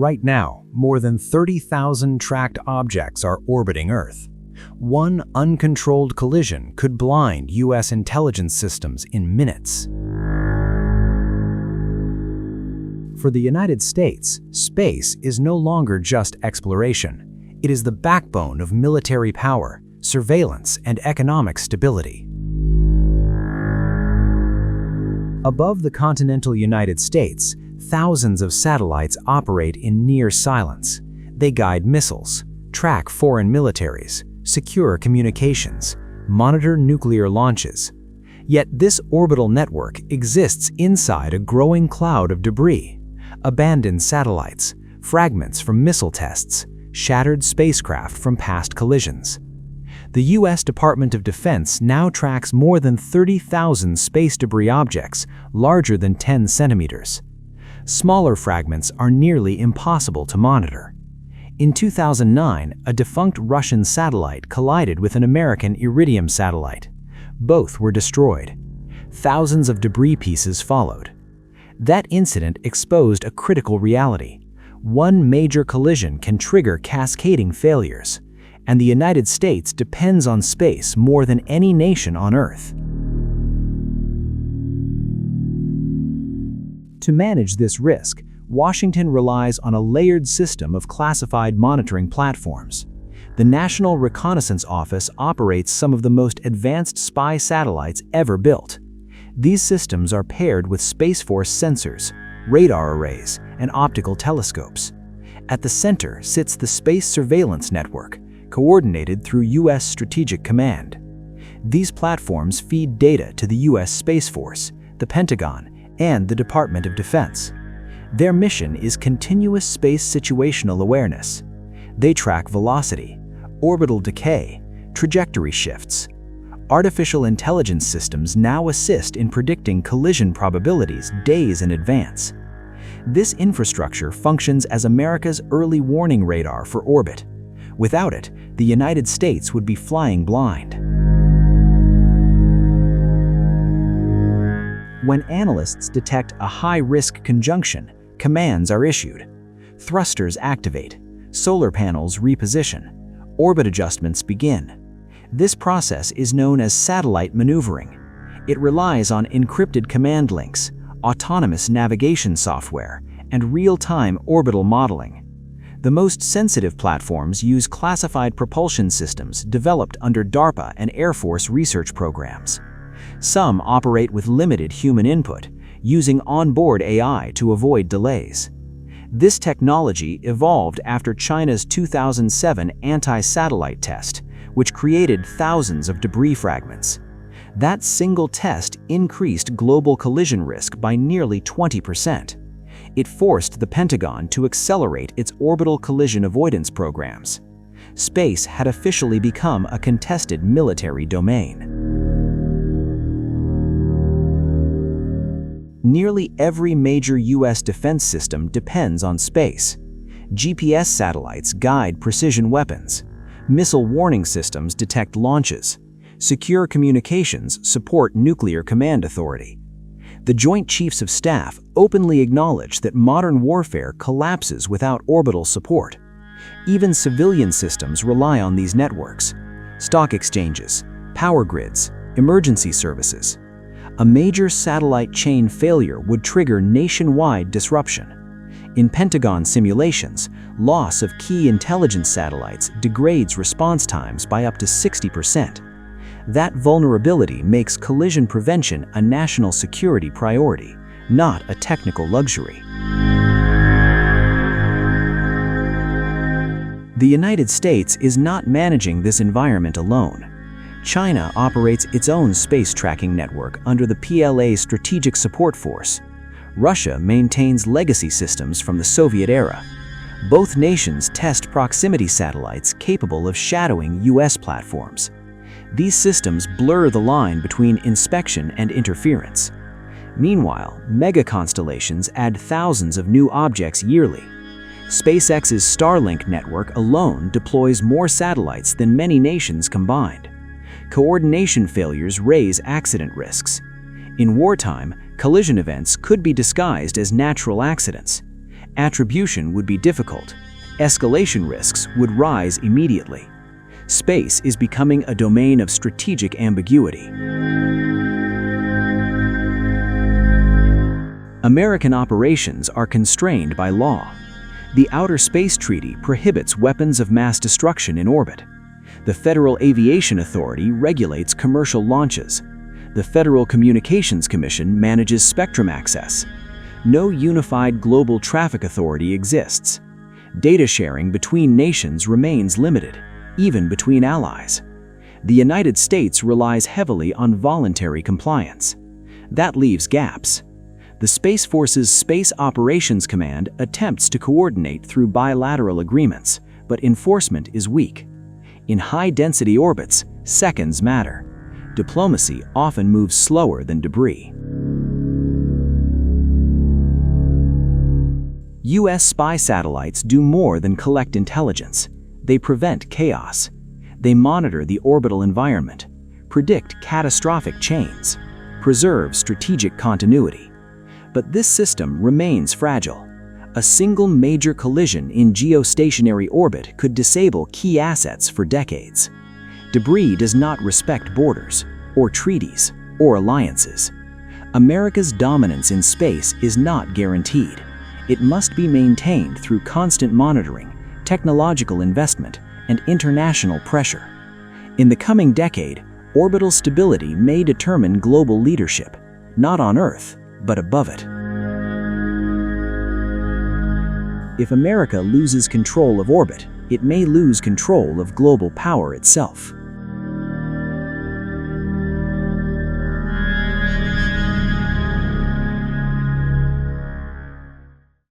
Right now, more than 30,000 tracked objects are orbiting Earth. One uncontrolled collision could blind U.S. intelligence systems in minutes. For the United States, space is no longer just exploration. It is the backbone of military power, surveillance, and economic stability. Above the continental United States, thousands of satellites operate in near silence. They guide missiles, track foreign militaries, secure communications, monitor nuclear launches. Yet this orbital network exists inside a growing cloud of debris: abandoned satellites, fragments from missile tests, shattered spacecraft from past collisions. The U.S. Department of Defense now tracks more than 30,000 space debris objects larger than 10 centimeters. Smaller fragments are nearly impossible to monitor. In 2009, a defunct Russian satellite collided with an American Iridium satellite. Both were destroyed. Thousands of debris pieces followed. That incident exposed a critical reality. One major collision can trigger cascading failures, and the United States depends on space more than any nation on Earth. To manage this risk, Washington relies on a layered system of classified monitoring platforms. The National Reconnaissance Office operates some of the most advanced spy satellites ever built. These systems are paired with Space Force sensors, radar arrays, and optical telescopes. At the center sits the Space Surveillance Network, coordinated through U.S. Strategic Command. These platforms feed data to the U.S. Space Force, the Pentagon, and the Department of Defense. Their mission is continuous space situational awareness. They track velocity, orbital decay, trajectory shifts. Artificial intelligence systems now assist in predicting collision probabilities days in advance. This infrastructure functions as America's early warning radar for orbit. Without it, the United States would be flying blind. When analysts detect a high-risk conjunction, commands are issued. Thrusters activate, solar panels reposition, orbit adjustments begin. This process is known as satellite maneuvering. It relies on encrypted command links, autonomous navigation software, and real-time orbital modeling. The most sensitive platforms use classified propulsion systems developed under DARPA and Air Force research programs. Some operate with limited human input, using onboard AI to avoid delays. This technology evolved after China's 2007 anti-satellite test, which created thousands of debris fragments. That single test increased global collision risk by nearly 20%. It forced the Pentagon to accelerate its orbital collision avoidance programs. Space had officially become a contested military domain. Nearly every major U.S. defense system depends on space. GPS satellites guide precision weapons. Missile warning systems detect launches. Secure communications support nuclear command authority. The Joint Chiefs of Staff openly acknowledge that modern warfare collapses without orbital support. Even civilian systems rely on these networks: stock exchanges, power grids, emergency services. A major satellite chain failure would trigger nationwide disruption. In Pentagon simulations, loss of key intelligence satellites degrades response times by up to 60%. That vulnerability makes collision prevention a national security priority, not a technical luxury. The United States is not managing this environment alone. China operates its own space tracking network under the PLA's Strategic Support Force. Russia maintains legacy systems from the Soviet era. Both nations test proximity satellites capable of shadowing U.S. platforms. These systems blur the line between inspection and interference. Meanwhile, mega-constellations add thousands of new objects yearly. SpaceX's Starlink network alone deploys more satellites than many nations combined. Coordination failures raise accident risks. In wartime, collision events could be disguised as natural accidents. Attribution would be difficult. Escalation risks would rise immediately. Space is becoming a domain of strategic ambiguity. American operations are constrained by law. The Outer Space Treaty prohibits weapons of mass destruction in orbit. The Federal Aviation Authority regulates commercial launches. The Federal Communications Commission manages spectrum access. No unified global traffic authority exists. Data sharing between nations remains limited, even between allies. The United States relies heavily on voluntary compliance. That leaves gaps. The Space Force's Space Operations Command attempts to coordinate through bilateral agreements, but enforcement is weak. In high-density orbits, seconds matter. Diplomacy often moves slower than debris. U.S. spy satellites do more than collect intelligence. They prevent chaos. They monitor the orbital environment, predict catastrophic chains, preserve strategic continuity. But this system remains fragile. A single major collision in geostationary orbit could disable key assets for decades. Debris does not respect borders, or treaties, or alliances. America's dominance in space is not guaranteed. It must be maintained through constant monitoring, technological investment, and international pressure. In the coming decade, orbital stability may determine global leadership, not on Earth, but above it. If America loses control of orbit, it may lose control of global power itself.